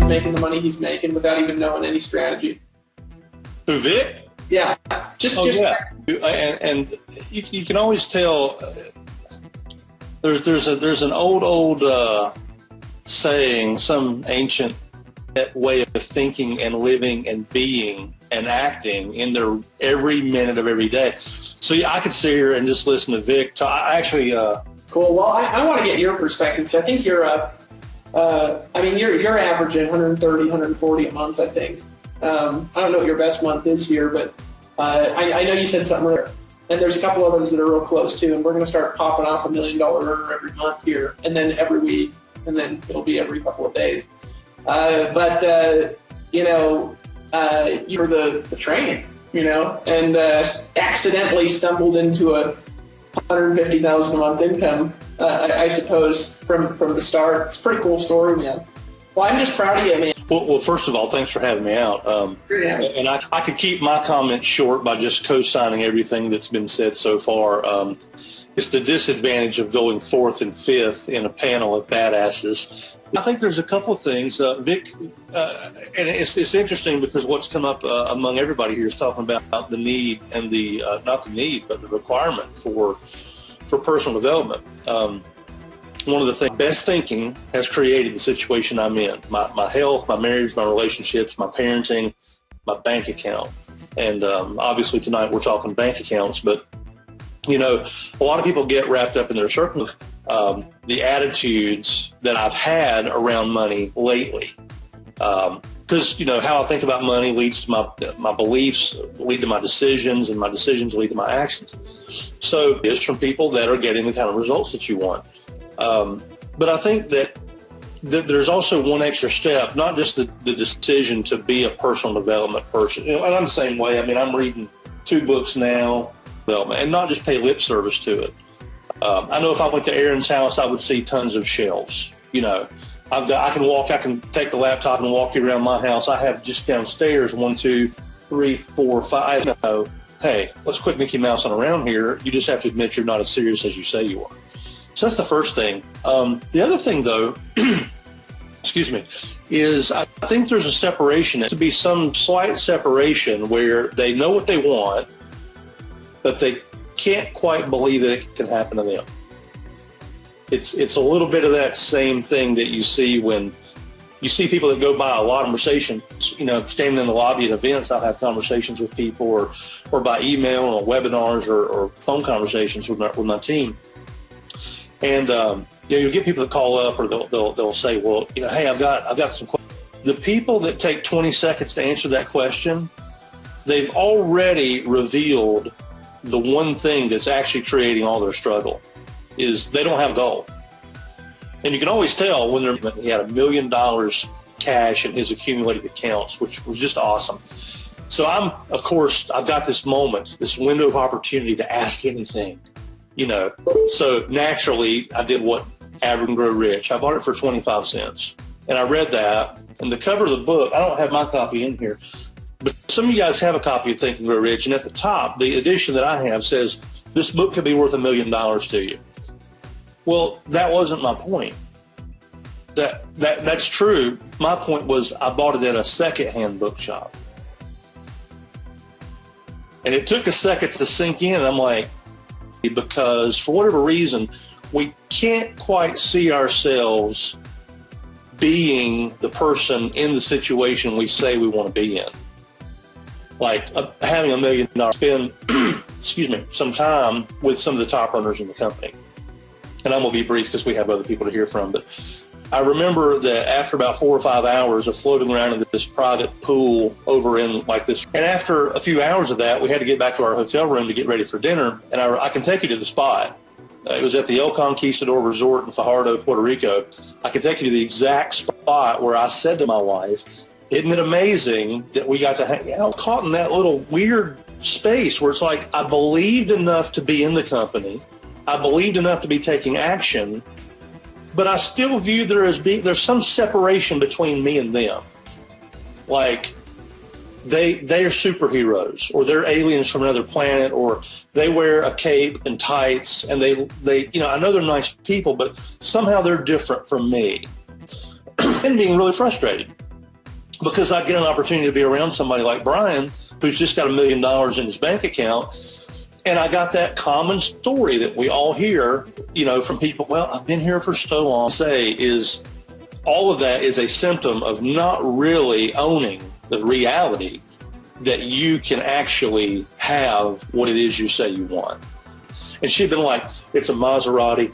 Making the money he's making without even knowing any strategy. Who, Vic? Yeah, just yeah. And you can always tell. There's an old saying, some ancient way of thinking and living and being and acting in their every minute of every day. So yeah, I could sit here and just listen to Vic. So I actually cool. Well, I want to get your perspective. So I think you're you're averaging 130, 140 a month, I think. I don't know what your best month is here, but I know you said something earlier. And there's a couple others that are real close too. And we're going to start popping off $1 million earner every month here, and then every week, and then it'll be every couple of days. You were the training, and accidentally stumbled into a $150,000 a month income. I suppose from the start. It's a pretty cool story, man. Well, I'm just proud of you, man. Well, first of all, thanks for having me out. And I could keep my comments short by just co-signing everything that's been said so far. It's the disadvantage of going fourth and fifth in a panel of badasses. I think there's a couple of things, Vic, and it's interesting because what's come up among everybody here is talking about the need and the not the need, but the requirement for personal development. One of the things, best thinking has created the situation I'm in. My health, my marriage, my relationships, my parenting, my bank account. And obviously tonight we're talking bank accounts, but a lot of people get wrapped up in their circles, the attitudes that I've had around money lately. Because, how I think about money leads to my beliefs, lead to my decisions, and my decisions lead to my actions. So it's from people that are getting the kind of results that you want. But I think that there's also one extra step, not just the decision to be a personal development person. And I'm the same way. I'm reading 2 books now, and not just pay lip service to it. I know if I went to Aaron's house, I would see tons of shelves. I can take the laptop and walk you around my house. I have just downstairs 1, 2, 3, 4, 5. Hey, let's quit Mickey Mousing around here. You just have to admit you're not as serious as you say you are. So that's the first thing. The other thing, though, excuse me, is I think there's a separation. There to be some slight separation where they know what they want, but they can't quite believe that it can happen to them. It's a little bit of that same thing that you see when you see people that go by a lot of conversations, standing in the lobby at events. I'll have conversations with people or by email or webinars or phone conversations with my team. And, you'll get people that call up or they'll say, well, hey, I've got some questions. The people that take 20 seconds to answer that question, they've already revealed the one thing that's actually creating all their struggle is they don't have a goal. And you can always tell when he had $1 million cash in his accumulated accounts, which was just awesome. So I've got this moment, this window of opportunity to ask anything, So naturally I did what Average and Grow Rich. I bought it for 25 cents and I read that, and the cover of the book, I don't have my copy in here, but some of you guys have a copy of Think and Grow Rich, and at the top, the edition that I have says, this book could be worth $1 million to you. Well, that wasn't my point. That's true. My point was I bought it at a secondhand bookshop. And it took a second to sink in, and I'm like, because for whatever reason, we can't quite see ourselves being the person in the situation we say we want to be in. Like having $1 million, spend, some time with some of the top earners in the company. And I'm going to be brief because we have other people to hear from. But I remember that after about 4 or 5 hours of floating around in this private pool over in like this, and after a few hours of that, we had to get back to our hotel room to get ready for dinner. And I can take you to the spot. It was at the El Conquistador Resort in Fajardo, Puerto Rico. I can take you to the exact spot where I said to my wife, isn't it amazing that we got to hang out, caught in that little weird space where it's like I believed enough to be in the company. I believed enough to be taking action, but I still view there's some separation between me and them. Like they are superheroes, or they're aliens from another planet, or they wear a cape and tights, and they I know they're nice people, but somehow they're different from me. And being really frustrated because I get an opportunity to be around somebody like Brian, who's just got $1 million in his bank account. And I got that common story that we all hear, from people. Well, I've been here for so long. Say is all of that is a symptom of not really owning the reality that you can actually have what it is you say you want. And she'd been like, it's a Maserati.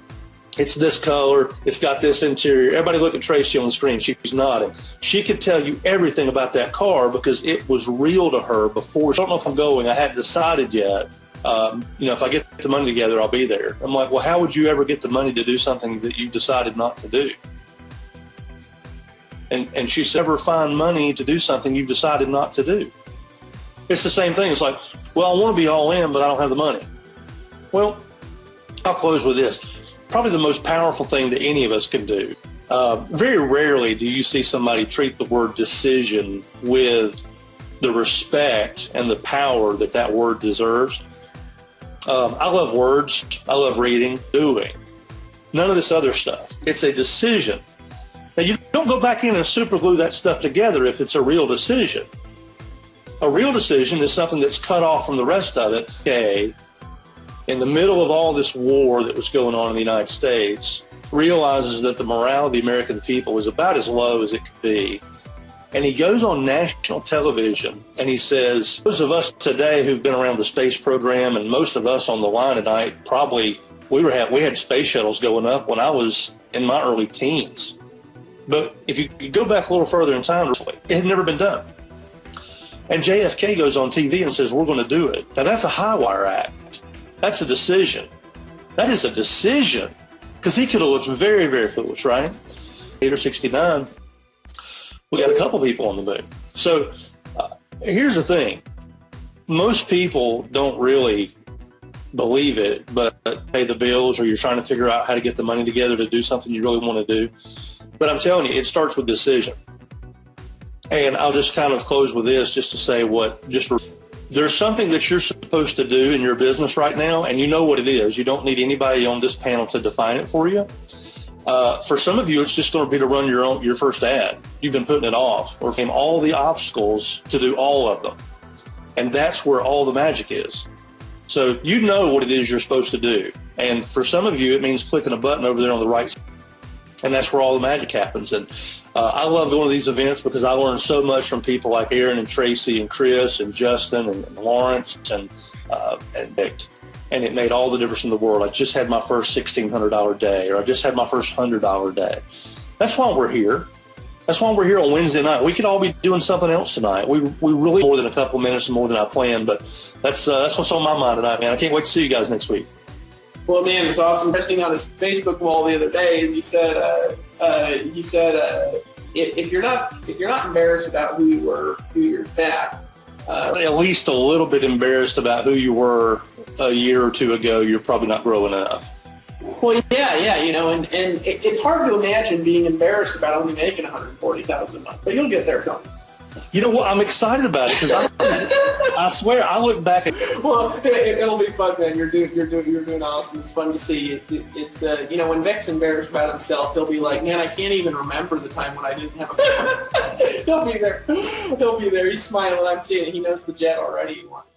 It's this color. It's got this interior. Everybody look at Tracy on the screen. She's nodding. She could tell you everything about that car because it was real to her before. I don't know if I'm going. I hadn't decided yet. If I get the money together, I'll be there. I'm like, well, how would you ever get the money to do something that you decided not to do? And she said, never find money to do something you've decided not to do. It's the same thing. It's like, well, I want to be all in, but I don't have the money. Well, I'll close with this. Probably the most powerful thing that any of us can do. Very rarely do you see somebody treat the word decision with the respect and the power that word deserves. I love words. I love reading, doing. None of this other stuff. It's a decision. Now, you don't go back in and super glue that stuff together if it's a real decision. A real decision is something that's cut off from the rest of it. Okay, in the middle of all this war that was going on in the United States, realizes that the morale of the American people is about as low as it could be. And he goes on national television and he says, those of us today who've been around the space program, and most of us on the line tonight, probably we had space shuttles going up when I was in my early teens. But if you go back a little further in time, it had never been done. And JFK goes on TV and says, we're going to do it. Now that's a high wire act. That's a decision. That is a decision. Because he could have looked very, very foolish, right? 8 or 69. We got a couple people on the moon. So here's the thing. Most people don't really believe it, but pay the bills, or you're trying to figure out how to get the money together to do something you really want to do. But I'm telling you, it starts with decision. And I'll just kind of close with this just to say there's something that you're supposed to do in your business right now, and you know what it is. You don't need anybody on this panel to define it for you. For some of you, it's just going to be to run your first ad. You've been putting it off, or from all the obstacles to do all of them. And that's where all the magic is. So you know what it is you're supposed to do. And for some of you, it means clicking a button over there on the right side. And that's where all the magic happens. And I love going to these events because I learn so much from people like Aaron and Tracy and Chris and Justin and Lawrence and Dick. And it made all the difference in the world. I just had my first $1,600 day, or I just had my first $100 day. That's why we're here. That's why we're here on Wednesday night. We could all be doing something else tonight. We really more than a couple minutes more than I planned, but that's what's on my mind tonight, man. I can't wait to see you guys next week. Well, man, it's awesome. Posting on his Facebook wall the other day, is he said if you're not embarrassed about who you were a few years back, at least a little bit embarrassed about who you were a year or two ago, you're probably not growing enough. Well, yeah, and it's hard to imagine being embarrassed about only making $140,000 a month, but you'll get there, Tomi. You know what? I'm excited about it because I swear I look back at. Well, it'll be fun, man. You're doing awesome. It's fun to see. It's when Vic's embarrassed about himself, he'll be like, man, I can't even remember the time when I didn't have a phone. He'll be there. He's smiling. I'm seeing it. He knows the jet already. He wants.